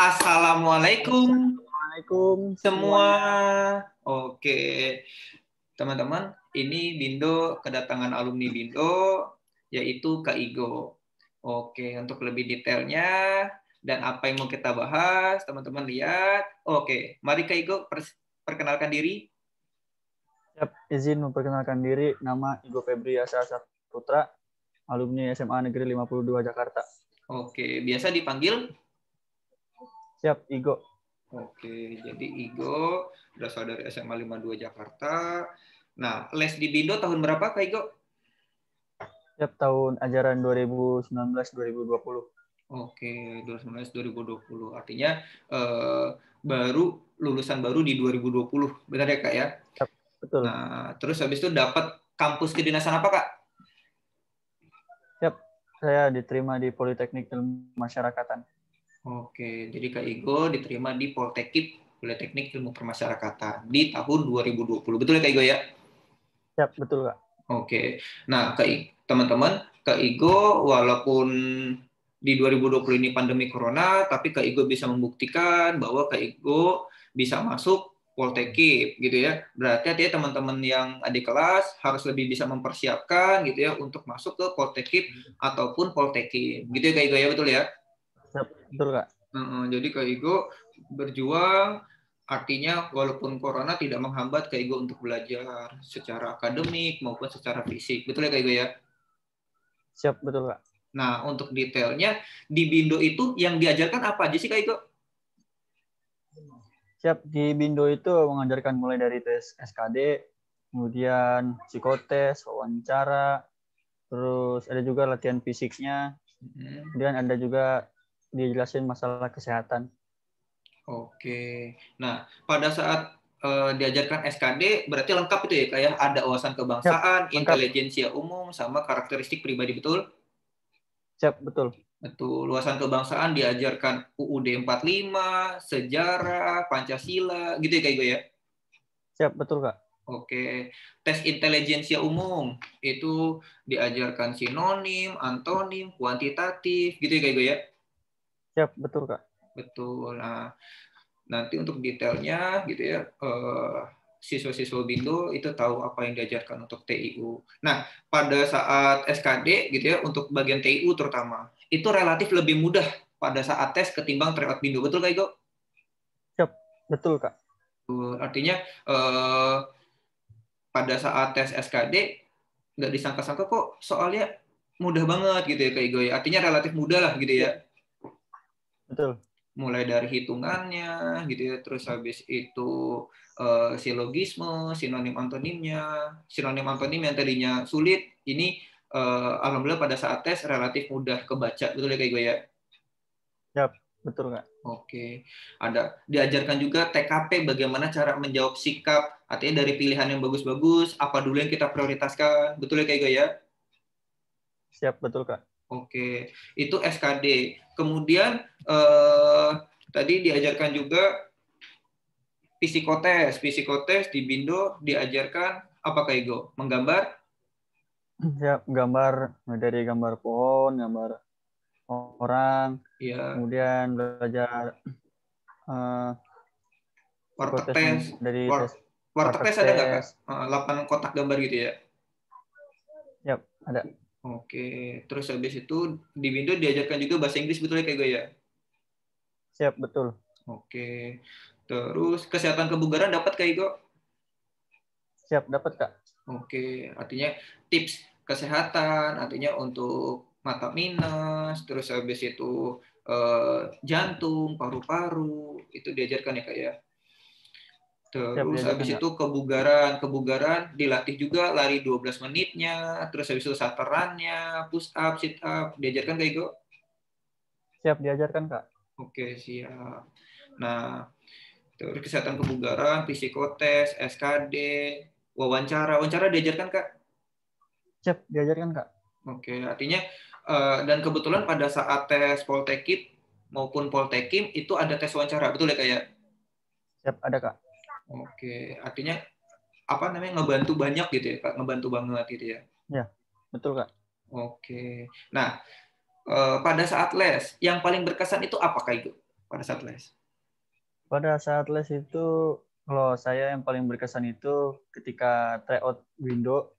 Assalamualaikum Assalamualaikum semua. semuanya. Oke, teman-teman, ini Bindo kedatangan alumni Bindo, yaitu Kak Igo. Oke, untuk lebih detailnya dan apa yang mau kita bahas, teman-teman lihat. Oke, mari Kak Igo perkenalkan diri. Siap, izin memperkenalkan diri. Nama Igo Febri Asa Putra, alumni SMA Negeri 52 Jakarta. Oke, biasa dipanggil? Siap, Igo. Oke, jadi Igo berasal dari SMA 52 Jakarta. Nah, les di Bindo tahun berapa Kak Igo? Siap, tahun ajaran 2019-2020. Oke, 2019-2020. Artinya lulusan baru di 2020. Benar ya, Kak ya? Siap, betul. Nah, terus habis itu dapat kampus kedinasan apa, Kak? Siap, saya diterima di Politeknik Ilmu Masyarakatan. Oke, jadi Kak Igo diterima di Politeknik Ilmu Permasyarakatan di tahun 2020. Betul ya, Kak Igo ya? Siap, betul, Kak. Oke. Nah, teman-teman, Kak Igo walaupun di 2020 ini pandemi corona, tapi Kak Igo bisa membuktikan bahwa Kak Igo bisa masuk Poltekip gitu ya. Berarti artinya teman-teman yang adik kelas harus lebih bisa mempersiapkan gitu ya untuk masuk ke Poltekip ataupun Poltekip. Gitu ya Kak Igo ya, betul ya? Siap, betul, Kak. Jadi Kak Igo berjuang, artinya walaupun corona tidak menghambat Kak Igo untuk belajar secara akademik maupun secara fisik. Betul ya Kak Igo ya? Siap, betul, Kak. Nah, untuk detailnya, di Bindo itu yang diajarkan apa aja sih Kak Igo? Siap, di Bindo itu mengajarkan mulai dari tes SKD, kemudian psikotes, wawancara, terus ada juga latihan fisiknya, kemudian ada juga dijelasin masalah kesehatan. Oke. Nah, pada saat diajarkan SKD, berarti lengkap itu ya, kayak ada wawasan Siap, kebangsaan, lengkap. intelijensia umum, sama karakteristik pribadi, betul? Siap, betul. Betul. Wawasan kebangsaan diajarkan UUD 45, sejarah, Pancasila, gitu ya, Kak Igo ya? Siap, betul, Kak. Oke. Tes intelijensia umum, itu diajarkan sinonim, antonim, kuantitatif, gitu ya, Kak Igo ya? Siap, betul, Kak. Betul. Nah, nanti untuk detailnya gitu ya, siswa-siswa Bindo itu tahu apa yang diajarkan untuk TIU. Nah, pada saat SKD gitu ya, untuk bagian TIU terutama, itu relatif lebih mudah pada saat tes ketimbang tryout Bindo. Betul Kak Iko? Siap, betul, Kak. Artinya pada saat tes SKD nggak disangka-sangka kok soalnya mudah banget gitu ya Kak Igo ya. Artinya relatif mudah lah gitu ya. Betul. Mulai dari hitungannya gitu ya, terus habis itu silogisme, sinonim antonimnya, sinonim antonim yang tadinya sulit, ini alhamdulillah pada saat tes relatif mudah kebaca, betul ya Kak Igo ya? Siap, betul, Kak. Oke, ada diajarkan juga TKP, bagaimana cara menjawab sikap, artinya dari pilihan yang bagus-bagus, apa dulu yang kita prioritaskan, betul ya Kak Igo ya? Siap, betul, Kak. Oke, itu SKD. Kemudian tadi diajarkan juga psikotes di Bindo diajarkan apa Kak Igo? Menggambar? Siap, gambar dari gambar pohon, gambar orang, Ya. kemudian belajar Warteg psikotes tes. dari tes Warteg warteg tes ada nggak Kak? tes. 8 kotak gambar gitu ya? Siap, ada. Oke, terus habis itu di Bindo diajarkan juga bahasa Inggris, betul ya Kak Igo ya? Siap, betul. Oke, terus kesehatan kebugaran dapat Kak Igo? Siap, dapat, Kak. Oke, artinya tips kesehatan, artinya untuk mata minus, terus habis itu jantung, paru-paru, itu diajarkan ya Kak ya. Siap, Terus habis diajarkan, Kak. itu kebugaran dilatih juga lari 12 menitnya, terus habis itu saterannya, push up, sit up, diajarkan Kak Igo? Siap, diajarkan, Kak. Oke, siap. Nah, terus kesehatan kebugaran, psikotes, SKD, wawancara diajarkan Kak? Siap, diajarkan, Kak. Oke, artinya dan kebetulan pada saat tes Poltekip maupun Poltekim itu ada tes wawancara, betul ya Kak ya? Siap, ada, Kak. Oke, artinya apa namanya ngebantu banyak gitu ya Kak, ngebantu banget gitu ya. Ya, betul, Kak. Oke. Nah, pada saat les yang paling berkesan itu apa Kak itu? pada saat les? Pada saat les itu, kalau saya yang paling berkesan itu ketika tryout window,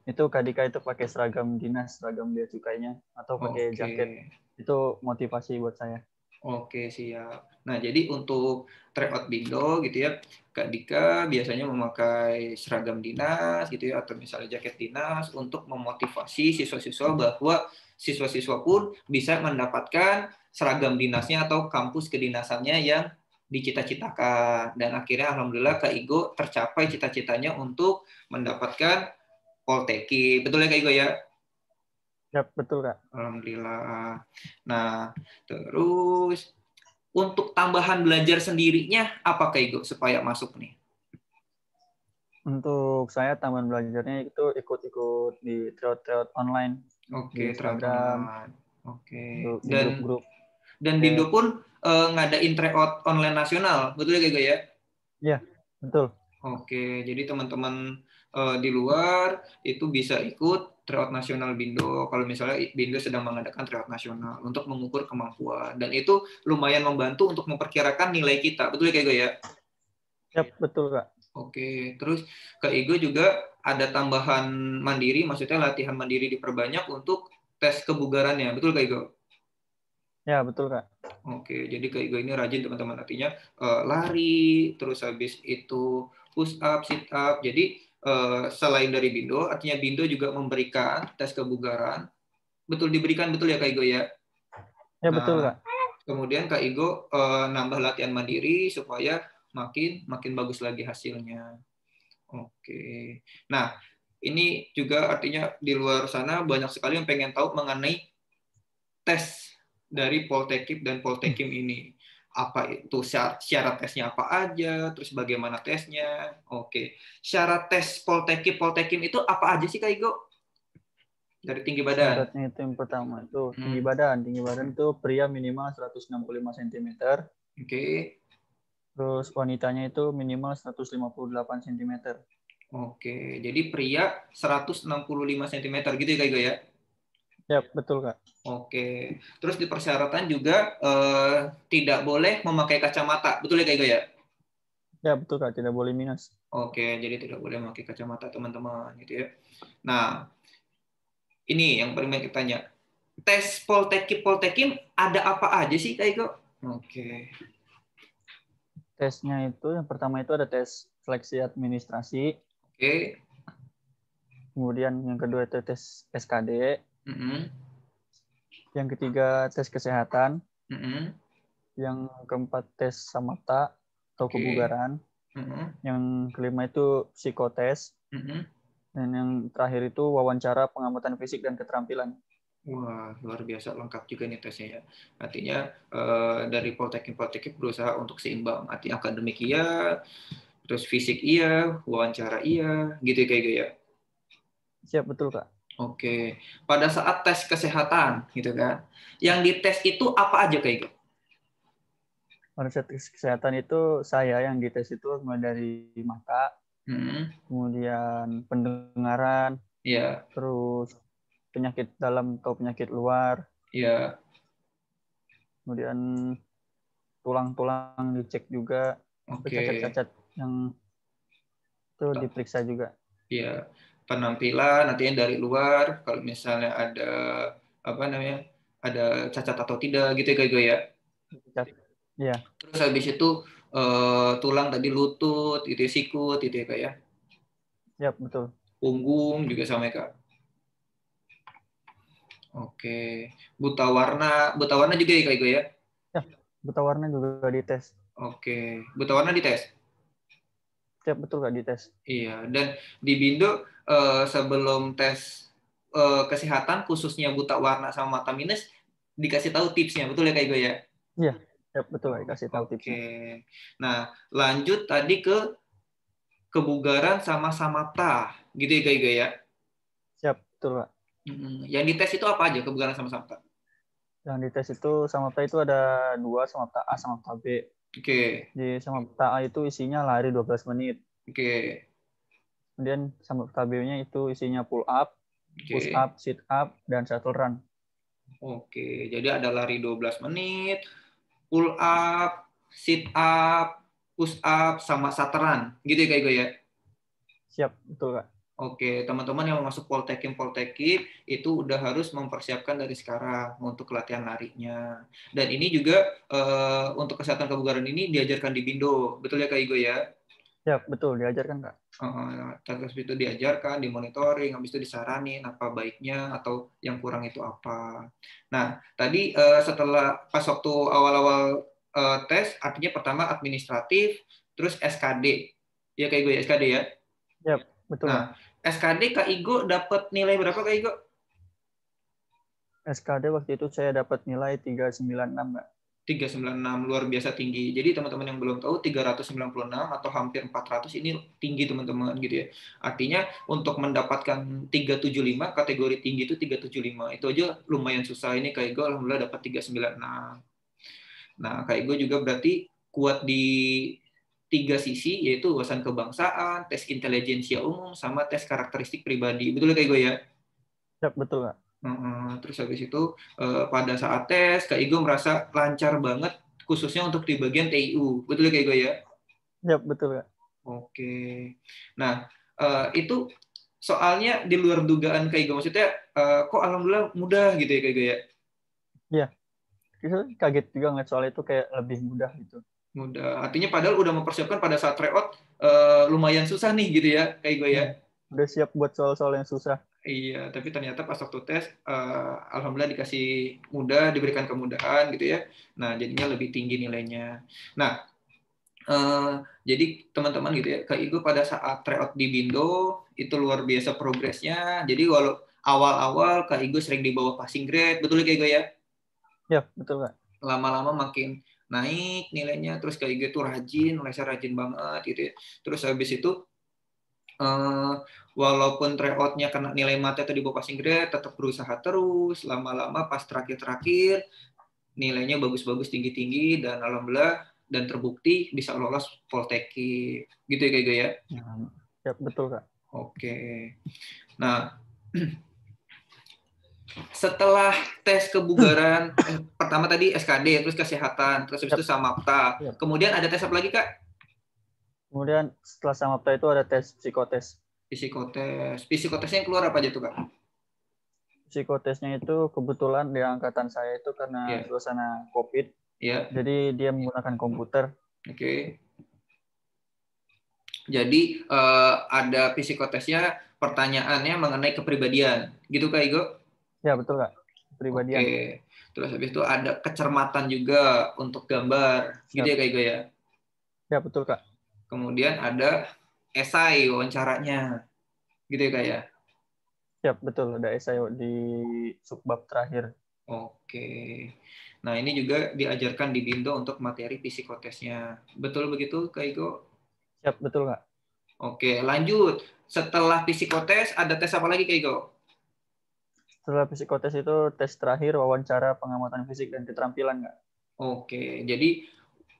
itu Kak Dika itu pakai seragam dinas, seragam bea cukainya, atau pakai jaket. Itu motivasi buat saya. Oke, siap. Nah, jadi untuk tryout Bindo gitu ya, Kak Dika biasanya memakai seragam dinas gitu ya, atau misalnya jaket dinas untuk memotivasi siswa-siswa bahwa siswa-siswa pun bisa mendapatkan seragam dinasnya atau kampus kedinasannya yang dicita-citakan. Dan akhirnya alhamdulillah Kak Igo tercapai cita-citanya untuk mendapatkan Polteki. Betul ya Kak Igo ya? Ya, betul Kak. Alhamdulillah. Nah, terus untuk tambahan belajar sendirinya apa Kak Igo supaya masuk nih? Untuk saya tambahan belajarnya itu ikut-ikut di tryout online di Oke, Instagram, online. Oke. di grup-grup. Dan Bindo pun ngadain tryout online nasional, betul ya Kak Igo ya? Iya, betul. Oke, jadi teman-teman di luar itu bisa ikut tryout nasional Bindo kalau misalnya Bindo sedang mengadakan tryout nasional untuk mengukur kemampuan, dan itu lumayan membantu untuk memperkirakan nilai kita, betul ya Kak Igo ya? Ya, betul Kak. Oke, terus Kak Igo juga ada tambahan mandiri, maksudnya latihan mandiri diperbanyak untuk tes kebugarannya, betul Kak Igo? Ya, betul Kak. Oke, jadi Kak Igo ini rajin teman-teman, artinya lari, terus habis itu push up, sit up. Jadi selain dari Bindo, artinya Bindo juga memberikan tes kebugaran. Betul diberikan, betul ya Kak Igo ya? Ya, betul Kak. Kemudian Kak Igo nambah latihan mandiri supaya makin bagus lagi hasilnya. Oke. Nah, ini juga artinya di luar sana banyak sekali yang pengen tahu mengenai tes dari Poltekkip dan Poltekkим ini. Apa itu syarat tesnya apa aja, terus bagaimana tesnya. Oke. Syarat tes Poltekkip itu apa aja sih Kak Igo? Dari tinggi badan. Syaratnya itu yang pertama itu tinggi badan. Tinggi badan itu pria minimal 165 cm. Oke. Terus wanitanya itu minimal 158 cm. Oke. Jadi pria 165 cm gitu ya Kak Igo ya? Ya, betul Kak. Oke. Terus di persyaratan juga tidak boleh memakai kacamata. Betul ya Kak Igo ya? Ya, betul Kak. Tidak boleh minus. Oke, jadi tidak boleh memakai kacamata teman-teman gitu ya. Nah, ini yang paling banyak tanya. Tes Poltekkip ada apa aja sih Kak Iko? Oke. Tesnya itu yang pertama itu ada tes seleksi administrasi. Oke. Kemudian yang kedua itu tes SKD. Yang ketiga tes kesehatan. Yang keempat tes samapta atau kebugaran. Yang kelima itu psikotes. Dan yang terakhir itu wawancara pengamatan fisik dan keterampilan. Wah, luar biasa lengkap juga nih tesnya ya. Artinya dari Poltekkip berusaha untuk seimbang. Artinya akademik iya, terus fisik iya, wawancara iya, gitu kayak gitu ya. Siap, betul Kak. Oke. Pada saat tes kesehatan gitu kan, yang dites itu apa aja kayak gitu? Pada saat tes kesehatan itu saya yang dites itu mulai dari mata, kemudian pendengaran, terus penyakit dalam atau penyakit luar, kemudian tulang-tulang dicek juga, cacat-cacat yang itu diperiksa juga. Iya, penampilan nantinya dari luar, kalau misalnya ada apa namanya, ada cacat atau tidak gitu ya Kak ya. Iya. Terus habis itu tulang tadi lutut, itu sikut, itu ya Kak ya. Ya, betul. Punggung juga sama ya Kak. Oke, buta warna juga ya Kak ya. Ya, buta warna juga dites. Oke, buta warna dites. Siap, betul Kak, dites. Iya, dan di Bindo sebelum tes kesehatan khususnya buta warna sama mata minus dikasih tahu tipsnya, betul ya Kak Igo ya? Iya, ya, betul Kak, dikasih tahu tipsnya. Oke. Nah, lanjut tadi ke kebugaran sama samapta, gitu ya Kak Igo ya? Siap, betul Kak. Yang dites itu apa aja kebugaran sama samapta? Yang dites itu samapta itu ada dua, samapta A, samapta B. Oke. Di samapta A itu isinya lari 12 menit. Oke. Kemudian samapta B-nya itu isinya pull up, push up, sit up, dan shuttle run. Oke, jadi ada lari 12 menit, pull up, sit up, push up, sama sateran. Gitu ya Kak Igo ya? Siap, betul Kak. Oke, teman-teman yang mau masuk Poltekim itu udah harus mempersiapkan dari sekarang untuk latihan larinya. Dan ini juga untuk kesehatan kebugaran ini diajarkan di Bindo. Betul ya Kak Igo ya? Siap, betul. Diajarkan Kak. Terus itu diajarkan, dimonitoring, habis itu disaranin apa baiknya atau yang kurang itu apa. Nah, tadi setelah pas waktu awal-awal tes, artinya pertama administratif, terus SKD. Ya Kak Igo ya, SKD ya? Siap, betul Kak. Nah, SKD Kak Igo dapat nilai berapa Kak Igo? SKD waktu itu saya dapat nilai 396 Kak. 396, luar biasa tinggi. Jadi teman-teman yang belum tahu 396 atau hampir 400 ini tinggi teman-teman gitu ya. Artinya untuk mendapatkan 375, kategori tinggi itu 375. Itu aja lumayan susah. Ini Kak Igo alhamdulillah dapat 396. Nah, Kak Igo juga berarti kuat di 3 sisi, yaitu wawasan kebangsaan, tes intelijensia umum, sama tes karakteristik pribadi. Betul Kak Igo ya? Siap, betul Kak. Terus habis itu pada saat tes Kak Igo merasa lancar banget khususnya untuk di bagian TIU. Betul ya Kak Igo ya? Siap, betul Kak. Oke. Nah, itu soalnya di luar dugaan Kak Igo. Maksudnya kok alhamdulillah mudah gitu ya Kak Igo ya? Iya. Kaget juga ngeliat soal itu kayak lebih mudah gitu. Mudah. Artinya padahal udah mempersiapkan pada saat tryout lumayan susah nih gitu ya Kak Igo ya? Udah siap buat soal-soal yang susah. Iya, tapi ternyata pas waktu tes, alhamdulillah dikasih mudah, diberikan kemudahan gitu ya. Nah, jadinya lebih tinggi nilainya. Nah, jadi teman-teman gitu ya, Kak Igo pada saat tryout di Bindo itu luar biasa progresnya. Jadi walau awal-awal Kak Igo sering di bawah passing grade, betul ya Kak Igo ya? Ya, betul Kak. Lama-lama makin naik nilainya, terus Kak Igo tuh rajin, lesnya rajin banget gitu ya. Terus habis itu walaupun tryout-nya kena nilai mata atau di bawah passing grade, tetap berusaha terus. Lama-lama pas terakhir-terakhir nilainya bagus-bagus, tinggi-tinggi, dan alhamdulillah dan terbukti bisa lolos Poltekim. Gitu ya Kak Igo ya? Ya, betul Kak. Oke. Nah, setelah tes kebugaran, pertama tadi SKD, terus kesehatan, terus habis itu Samapta. Kemudian ada tes apa lagi Kak? Kemudian setelah Samapta itu ada tes psikotes. Psikotesnya yang keluar apa aja tuh Kak? Psikotesnya itu kebetulan di angkatan saya itu karena suasana COVID. Jadi dia menggunakan komputer. Oke. Jadi ada psikotesnya, pertanyaannya mengenai kepribadian. Gitu Kak Igo? Ya, betul Kak. Kepribadian. Oke. Terus habis itu ada kecermatan juga untuk gambar. Gitu ya Kak Igo ya? Ya, betul Kak. Kemudian ada esai wawancaranya. Gitu ya Kak ya? Ya, betul. Ada esai di subbab terakhir. Oke. Nah, ini juga diajarkan di Bindo untuk materi psikotesnya. Betul begitu Kak Igo? Siap, betul Kak. Oke, lanjut. Setelah psikotes, ada tes apa lagi Kak Igo? Setelah psikotes itu tes terakhir wawancara pengamatan fisik dan keterampilan Kak. Oke, jadi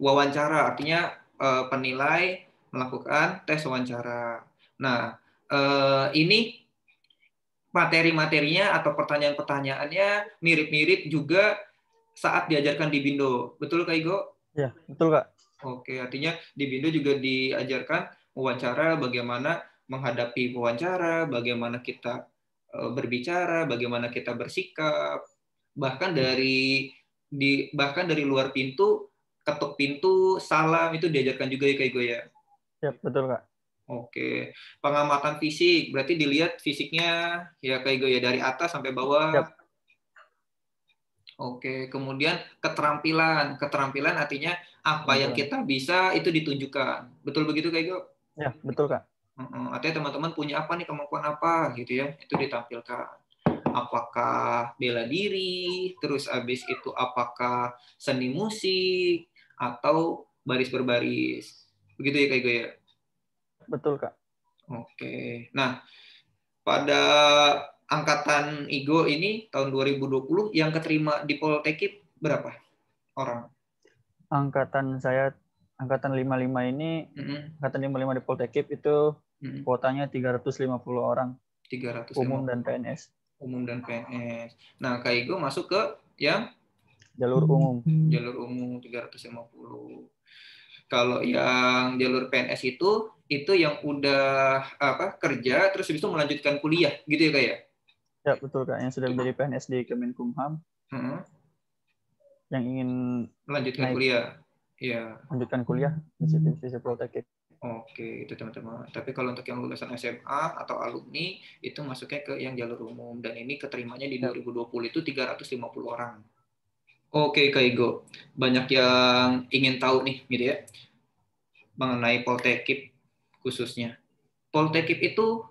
wawancara artinya penilai melakukan tes wawancara. Nah, ini materi-materinya atau pertanyaan-pertanyaannya mirip-mirip juga saat diajarkan di Bindo. Betul Kak Igo? Ya, betul Kak. Oke, artinya di Bindo juga diajarkan wawancara, bagaimana menghadapi wawancara, bagaimana kita berbicara, bagaimana kita bersikap, bahkan dari luar pintu, ketuk pintu, salam itu diajarkan juga ya Kak Igo ya? Ya, betul Kak. Oke, pengamatan fisik berarti dilihat fisiknya ya Kak Igo ya, dari atas sampai bawah. Yep. Oke, kemudian keterampilan artinya apa yang kita bisa itu ditunjukkan. Betul begitu Kak Igo? Ya, betul Kak. Artinya teman-teman punya apa nih, kemampuan apa gitu ya, itu ditampilkan. Apakah bela diri, terus habis itu apakah seni musik, atau baris berbaris. Begitu ya Kak Igo ya? Betul Kak. Oke. Nah, pada angkatan Igo ini tahun 2020 yang keterima di Poltekim berapa orang? Angkatan saya, angkatan 55 ini, angkatan 55 di Poltekim itu kuotanya 350 orang. 350. Umum dan PNS. Umum dan PNS. Nah, Kak Igo masuk ke yang Jalur umum. Jalur umum 350. Kalau yang jalur PNS itu yang udah kerja terus habis itu melanjutkan kuliah gitu ya Kak ya? Ya betul Kak, yang sudah menjadi PNS di Kemenkumham yang ingin melanjutkan kuliah. Iya. Lanjutkan kuliah di Divisi Polteknik. Oke, itu teman-teman. Tapi kalau untuk yang lulusan SMA atau alumni itu masuknya ke yang jalur umum dan ini keterimanya di 2020 itu 350 orang. Oke, Kak Igo. Banyak yang ingin tahu nih gitu ya mengenai Poltekip khususnya. Poltekip itu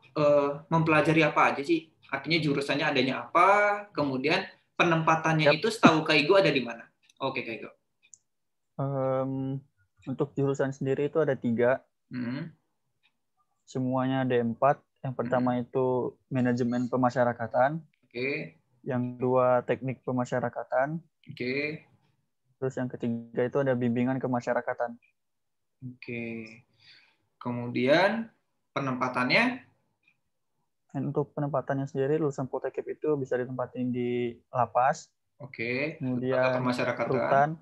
mempelajari apa aja sih? Artinya jurusannya adanya apa? Kemudian penempatannya itu setahu Kak Igo ada di mana? Oke, Kak Igo. Untuk jurusan sendiri itu ada 3. Semuanya ada 4. Yang pertama itu manajemen pemasyarakatan. Oke. Yang kedua teknik pemasyarakatan. Oke. Terus yang ketiga itu ada bimbingan kemasyarakatan. Oke. Kemudian penempatannya? Untuk penempatannya sendiri lulusan Poltekip itu bisa ditempatin di lapas. Oke. Kemudian rutan.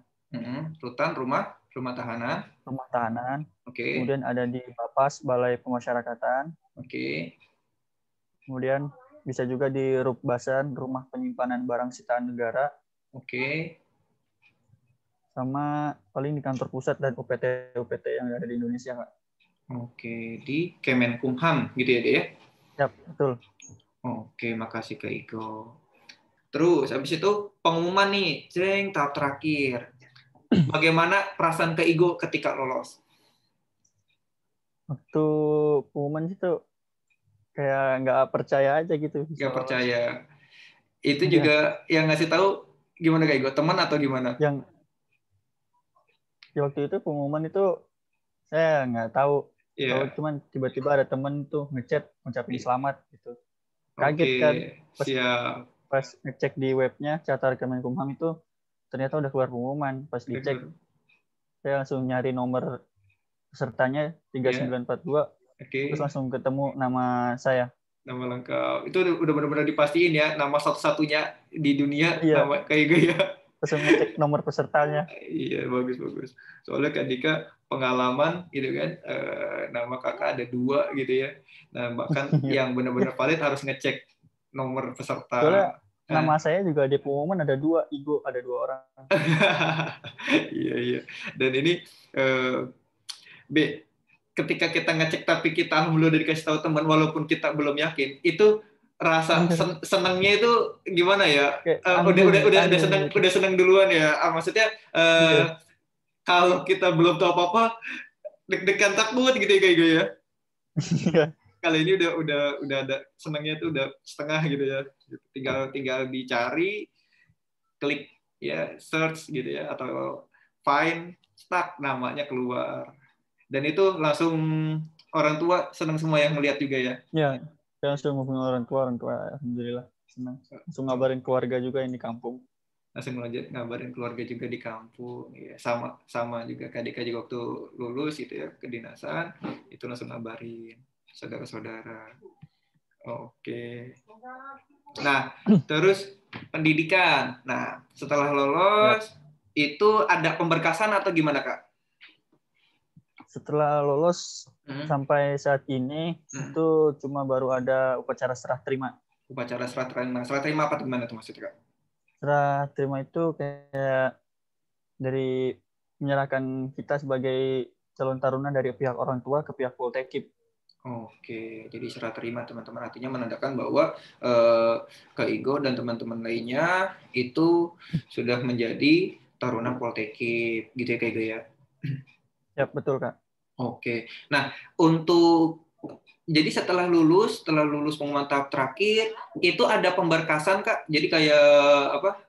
Rutan, rumah tahanan. Rumah tahanan. Oke. Kemudian ada di Bapas, Balai Pemasyarakatan. Oke. Kemudian bisa juga di Rupbasan, Rumah Penyimpanan Barang Sitaan Negara. Oke. Sama paling di kantor pusat dan UPT yang ada di Indonesia, Kak. Oke, di Kemenkumham gitu ya, dia? Ya, betul. Oke, makasih Kak Iko. Terus, habis itu pengumuman nih, tahap terakhir. Bagaimana perasaan Kak Igo ketika lolos? Waktu pengumuman itu kayak nggak percaya aja gitu. Nggak percaya. Itu juga yang ngasih tahu gimana Kak Igo? Teman atau gimana? Yang waktu itu pengumuman itu saya nggak tahu. Yeah. Cuman tiba-tiba ada temen tuh ngechat ngucapin selamat gitu. Kaget kan. Pas ngecek di webnya Catar Kemenkumham itu ternyata udah keluar pengumuman. Pas dicek saya langsung nyari nomor pesertanya 3942. Terus langsung ketemu nama saya. Nama lengkap. Itu udah benar-benar dipastiin ya, nama satu-satunya di dunia nama kayak gue ya. Langsung ngecek nomor pesertanya. Iya, bagus. Soalnya Kak Dika pengalaman gitu kan, nama kakak ada 2 gitu ya. Nah, bahkan yang benar-benar valid harus ngecek nomor peserta. Soalnya nama saya juga di pengumuman ada 2, Igo ada 2 orang. Iya. Dan ini ketika kita ngecek tapi kita belum dikasih tahu teman walaupun kita belum yakin, itu rasa senangnya itu gimana ya? Udah senang duluan ya. Maksudnya kalau kita belum tahu apa-apa deg-degan takut gitu ya kayak gitu ya. Kali ini udah ada senangnya itu udah setengah gitu ya. Tinggal dicari, klik ya search gitu ya atau find, start namanya keluar. Dan itu langsung orang tua senang semua yang melihat juga ya. Iya, saya langsung ngomongin orang tua alhamdulillah senang. Langsung ngabarin keluarga juga yang di kampung. Langsung ngabarin keluarga juga di kampung. Ya, sama juga Kak juga waktu lulus gitu ya kedinasan itu langsung ngabarin saudara-saudara. Oke. Nah, terus pendidikan. Nah, setelah lolos itu ada pemberkasan atau gimana Kak? Setelah lolos sampai saat ini itu cuma baru ada upacara serah terima. Upacara serah terima. Serah terima apa gimana tuh maksudnya Kak? Serah terima itu kayak dari menyerahkan kita sebagai calon taruna dari pihak orang tua ke pihak Poltekip. Oke, jadi serah terima teman-teman artinya menandakan bahwa Kak Igo dan teman-teman lainnya itu sudah menjadi taruna Poltekip gitu ya Kak Igo ya? Ya, betul Kak. Oke. Nah, jadi setelah lulus pengumuman tahap terakhir, itu ada pemberkasan Kak? Jadi kayak apa?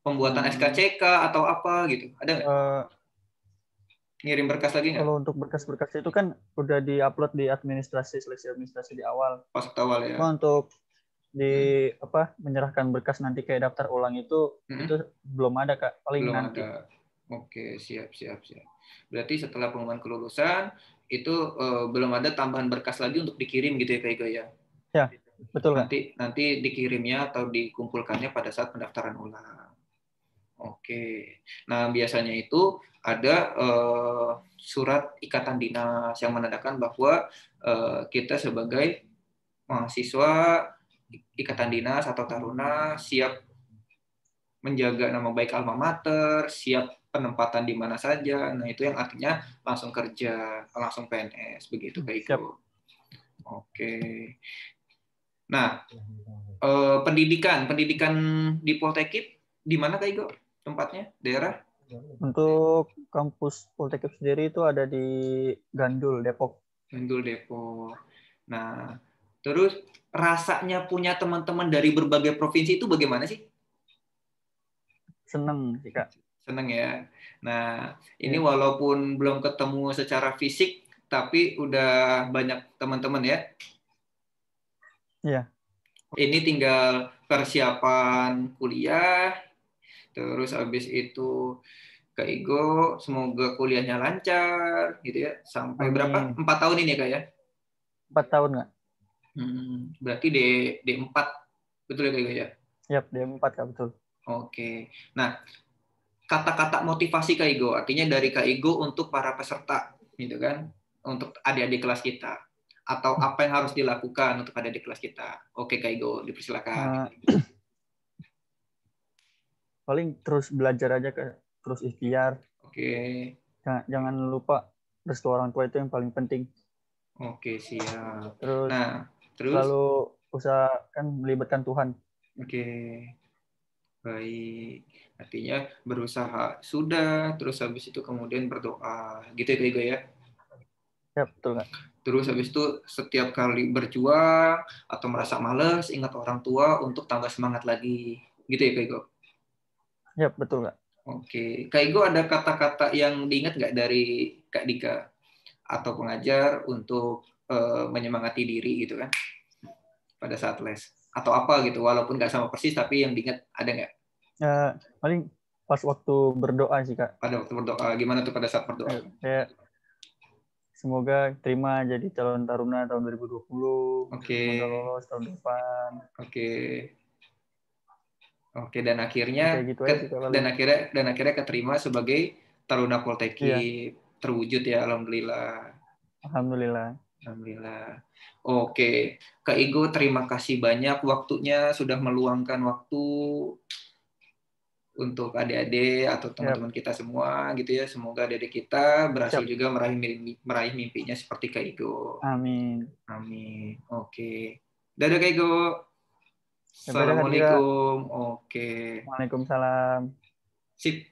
Pembuatan SKCK atau apa gitu? Ada nggak? Ngirim berkas lagi nggak? Kalau untuk berkas-berkas itu kan udah di-upload di seleksi administrasi di awal. Pas awal ya. Cuma untuk menyerahkan berkas nanti kayak daftar ulang itu belum ada Kak, paling belum nanti. Ada. Oke, siap. Berarti setelah pengumuman kelulusan itu belum ada tambahan berkas lagi untuk dikirim gitu ya Kak Igo ya? Ya, betul Kak. Nanti dikirimnya atau dikumpulkannya pada saat pendaftaran ulang. Oke. Nah, biasanya itu ada surat ikatan dinas yang menandakan bahwa kita sebagai mahasiswa ikatan dinas atau taruna siap menjaga nama baik alma mater, siap penempatan di mana saja. Nah, itu yang artinya langsung kerja, langsung PNS, begitu Kak Siap. Iko. Oke. Nah, pendidikan di Poltekip di mana Kak Iko tempatnya, daerah? Untuk kampus Poltekip sendiri itu ada di Gandul, Depok. Gandul, Depok. Nah, terus rasanya punya teman-teman dari berbagai provinsi itu bagaimana sih? Seneng sih, Kak. Seneng ya. Nah, ini Iya. walaupun belum ketemu secara fisik, tapi udah banyak teman-teman ya. Iya. Ini tinggal persiapan kuliah, terus habis itu Kak Igo, semoga kuliahnya lancar, gitu ya. Sampai berapa? Amin. 4 tahun ini Kak ya? 4 tahun, Kak? Berarti D4, betul ya Kak Igo ya? Siap, D4, Kak, betul. Oke. Nah, kata-kata motivasi Kak Igo, artinya dari Kak Igo untuk para peserta, gitu kan, untuk adik-adik kelas kita, atau apa yang harus dilakukan untuk adik-adik kelas kita. Oke Kak Igo, dipersilakan. Paling terus belajar aja, Kak. Terus ikhtiar. Oke. Jangan lupa restu orang tua itu yang paling penting. Oke, siap. Terus Nah, terus? selalu usahakan melibatkan Tuhan. Oke, baik. Artinya berusaha sudah, terus habis itu kemudian berdoa, gitu ya Kak Igo ya? Ya, betul, Kak. Terus habis itu setiap kali berjuang atau merasa males, ingat orang tua untuk tambah semangat lagi. Gitu ya Kak Igo? Ya, betul, Kak. Oke. Kak Igo ada kata-kata yang diingat nggak dari Kak Dika atau pengajar untuk menyemangati diri gitu kan pada saat les? Atau apa gitu, walaupun nggak sama persis tapi yang diingat ada nggak? Paling pas waktu berdoa sih, Kak. Pada waktu berdoa, gimana tuh pada saat berdoa? Kayak semoga terima jadi calon taruna tahun 2020. Oke. Semoga lolos tahun depan. Oke. Oke, dan akhirnya Kayak gitu aja sih, Kak, paling. dan akhirnya keterima sebagai Taruna Iya, Poltekip, terwujud ya, alhamdulillah. alhamdulillah. Alhamdulillah. Oke, Kak Igo, terima kasih banyak waktunya sudah meluangkan waktu untuk adik-adik atau Siap. teman-teman kita semua gitu ya. Semoga adik-adik kita berhasil Siap. juga meraih mimpinya seperti Kak Igo. Amin. Amin. Oke. Dadah Kak Igo. Dadah, Kak Dika. Assalamualaikum. Oke. Waalaikumsalam. Sip.